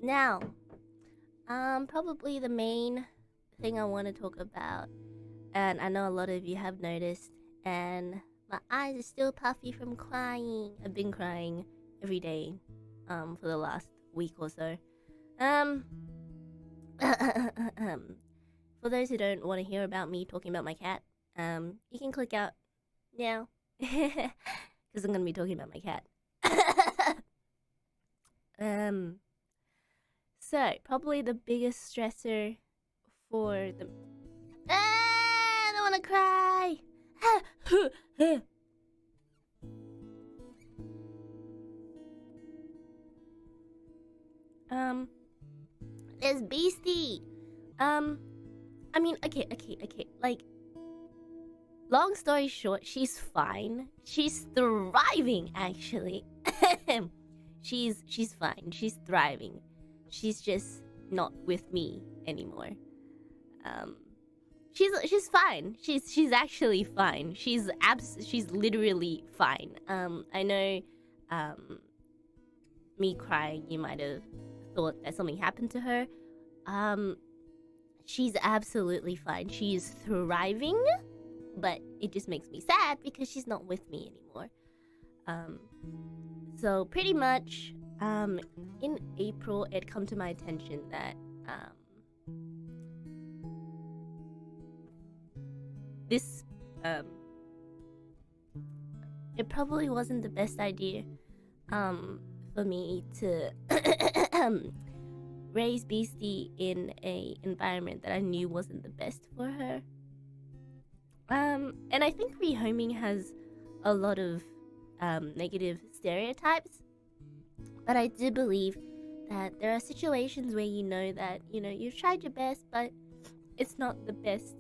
Now, probably the main thing I want to talk about, and I know a lot of you have noticed, and my eyes are still puffy from crying. I've been crying every day, for the last week or so. For those who don't want to hear about me talking about my cat, you can click out now, because I'm gonna be talking about my cat. So probably the biggest stressor for the I don't want to cry. There's Beastie. I mean, okay. Like, long story short, she's fine. She's thriving, actually. She's fine. She's thriving. She's just not with me anymore. She's fine. She's actually fine. She's literally fine. I know, me crying, you might have thought that something happened to her. She's absolutely fine. She's thriving, but it just makes me sad because she's not with me anymore. So pretty much, in April, it come to my attention that this it probably wasn't the best idea for me to raise Beastie in a environment that I knew wasn't the best for her. And I think rehoming has a lot of negative stereotypes, but I do believe that there are situations where you know that, you know, you've tried your best, but it's not the best.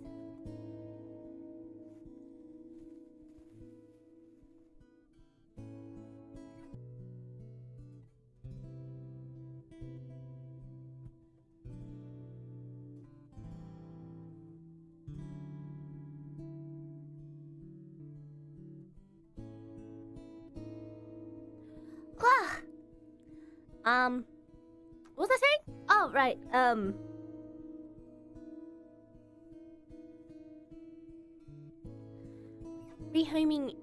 What was I saying? Oh, right. Rehoming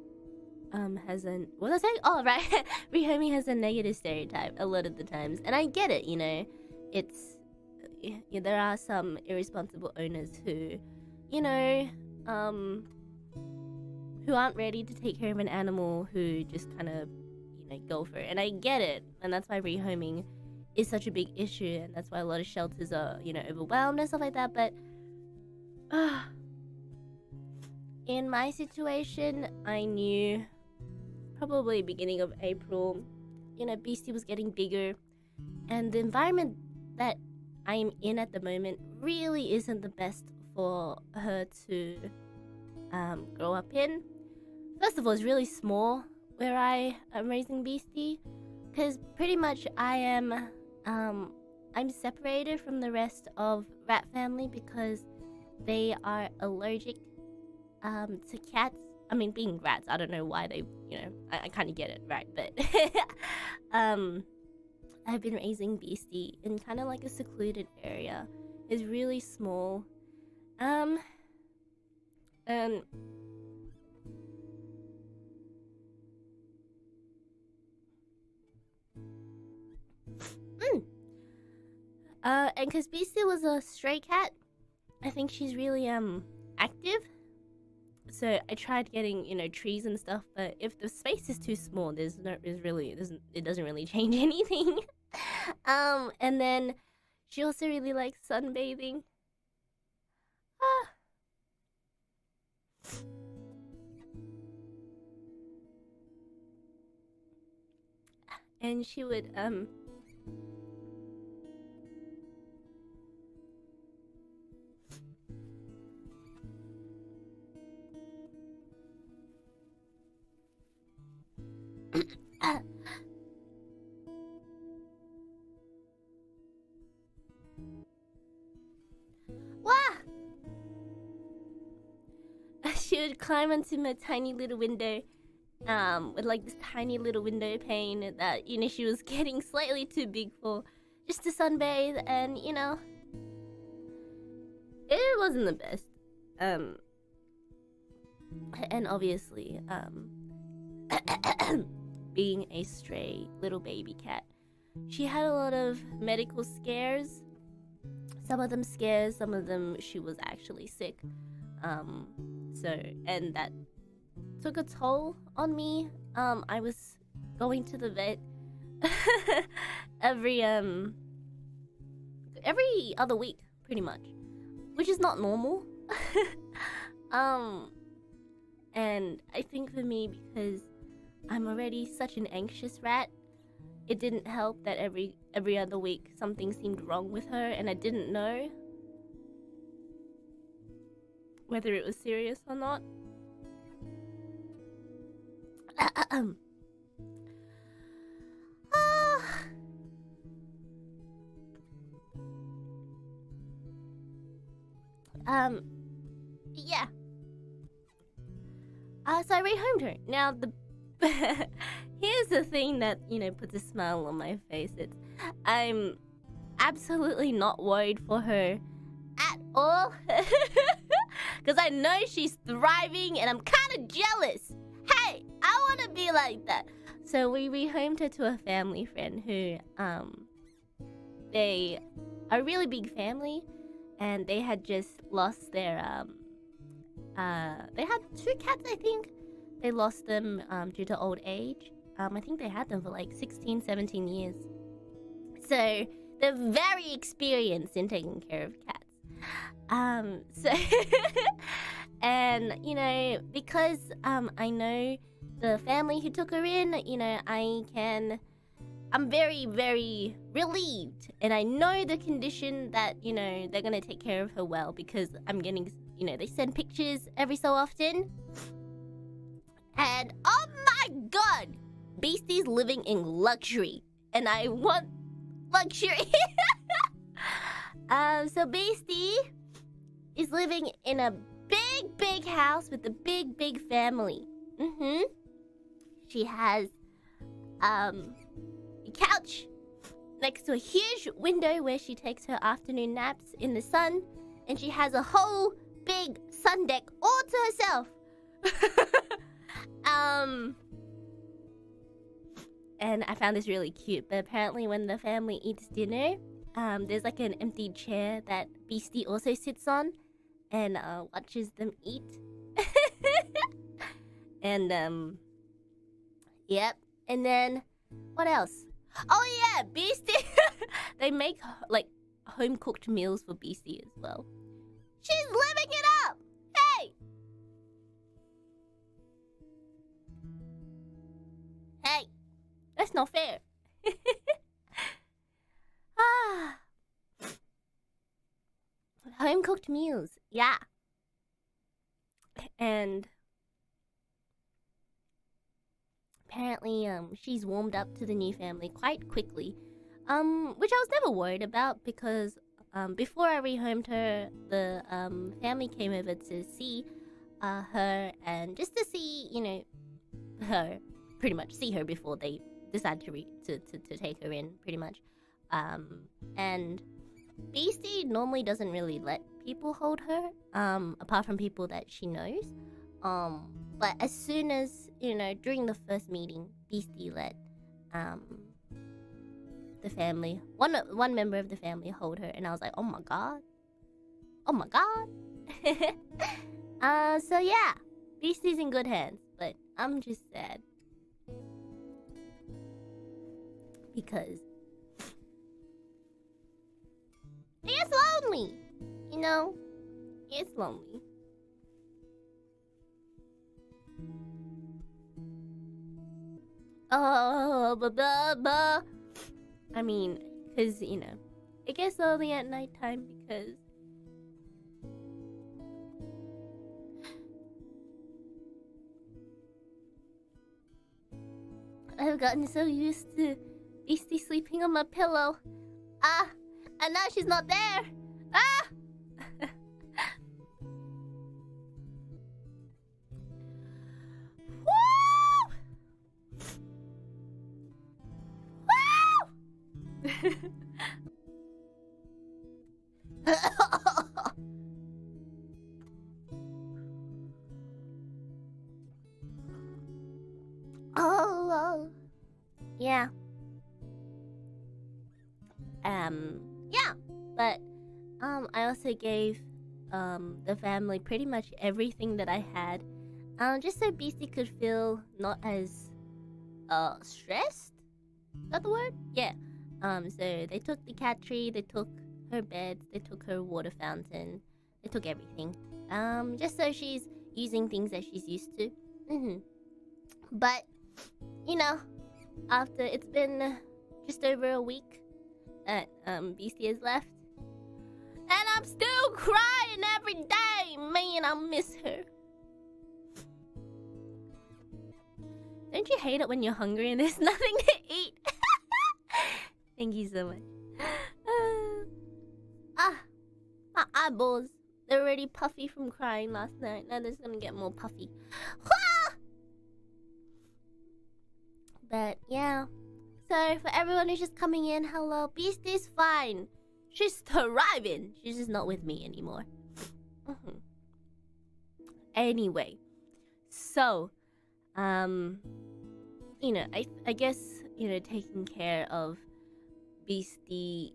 has an what was I saying? Oh, right. Rehoming has a negative stereotype a lot of the times, and I get it. You know, it's there are some irresponsible owners who, you know, who aren't ready to take care of an animal, who just kind of, you know, go for it, and I get it, and that's why rehoming is such a big issue, and that's why a lot of shelters are, you know, overwhelmed and stuff like that. But in my situation, I knew probably beginning of April, you know, Beastie was getting bigger, and the environment that I'm in at the moment really isn't the best for her to grow up in. First of all, it's really small where I am raising Beastie, because pretty much I'm separated from the rest of rat family because they are allergic to cats. I mean, being rats, I don't know why they, you know, I kind of get it, right? But I've been raising Beastie in kind of like a secluded area. It's really small. And because Beastie was a stray cat, I think she's really active. So I tried getting, you know, trees and stuff, but if the space is too small, it doesn't really change anything. And then she also really likes sunbathing. And she would she would climb onto my tiny little window with like this tiny little window pane that she was getting slightly too big for just to sunbathe, and it wasn't the best. And obviously, being a stray little baby cat, she had a lot of medical scares. Some of them scares, some of them she was actually sick. And that took a toll on me. I was going to the vet every other week, pretty much, which is not normal. And I think for me, because I'm already such an anxious rat, it didn't help that every other week something seemed wrong with her, and I didn't know whether it was serious or not. Yeah. So I rehomed her. Now here's the thing that puts a smile on my face. I'm absolutely not worried for her at all, because I know she's thriving, and I'm kind of jealous. Hey, I want to be like that. So we rehomed her to a family friend who they are a really big family, and they had just lost their they had 2 cats, I think. They lost them due to old age. I think they had them for like 16, 17 years. So they're very experienced in taking care of cats. So and because I know the family who took her in, I'm very, very relieved, and I know the condition that they're gonna take care of her well, because I'm getting they send pictures every so often, and oh my god, Beastie's living in luxury, and I want luxury. So Beastie is living in a big house with a big family. She has a couch next to a huge window where she takes her afternoon naps in the sun, and she has a whole big sun deck all to herself. And I found this really cute, but apparently when the family eats dinner, there's like an empty chair that Beastie also sits on and watches them eat. And yep. And then what else? Oh yeah, Beastie. They make like home cooked meals for Beastie as well. She's living it up. Hey. Hey. That's not fair. Home cooked meals. Yeah. And apparently she's warmed up to the new family quite quickly, which I was never worried about, because before I rehomed her, the family came over to see her, and just to see her, pretty much see her before they decided to take her in, pretty much. And Beastie normally doesn't really let people hold her, apart from people that she knows. But as soon as, during the first meeting, Beastie let the family, one member of the family, hold her, and I was like, oh my god. So yeah, Beastie's in good hands, but I'm just sad because it's lonely, it's lonely. Oh, I mean, because, it gets lonely at nighttime because I've gotten so used to Beastie sleeping on my pillow. And now she's not there. Woo! Oh, yeah. Yeah, but I also gave the family pretty much everything that I had, just so Beastie could feel not as stressed. Is that the word? Yeah. So they took the cat tree, they took her bed, they took her water fountain, they took everything. Just so she's using things that she's used to. But you know, after it's been just over a week that Beastie has left, and I'm still crying every day. Man, I miss her. Don't you hate it when you're hungry and there's nothing to eat? Thank you so much. My eyeballs. They're already puffy from crying last night. Now they're just gonna get more puffy. But yeah. So for everyone who's just coming in, hello. Beastie's fine. She's thriving. She's just not with me anymore. Anyway. So, you know, I guess, you know, taking care of Beastie,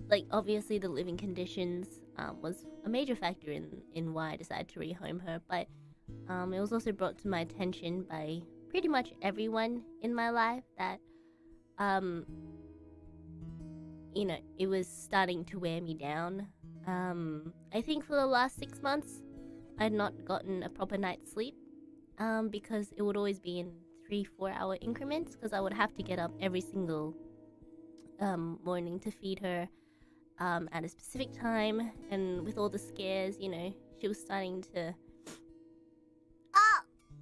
like obviously the living conditions was a major factor in why I decided to rehome her, but it was also brought to my attention by pretty much everyone in my life that you know, it was starting to wear me down. I think for the last 6 months I had not gotten a proper night's sleep, because it would always be in 3-4 hour increments, because I would have to get up every single morning to feed her at a specific time, and with all the scares, you know, she was starting to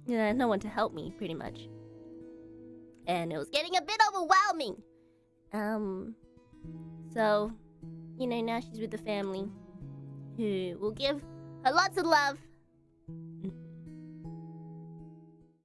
you know, no one to help me pretty much, and it was getting a bit overwhelming. So, you know, now she's with the family who will give her lots of love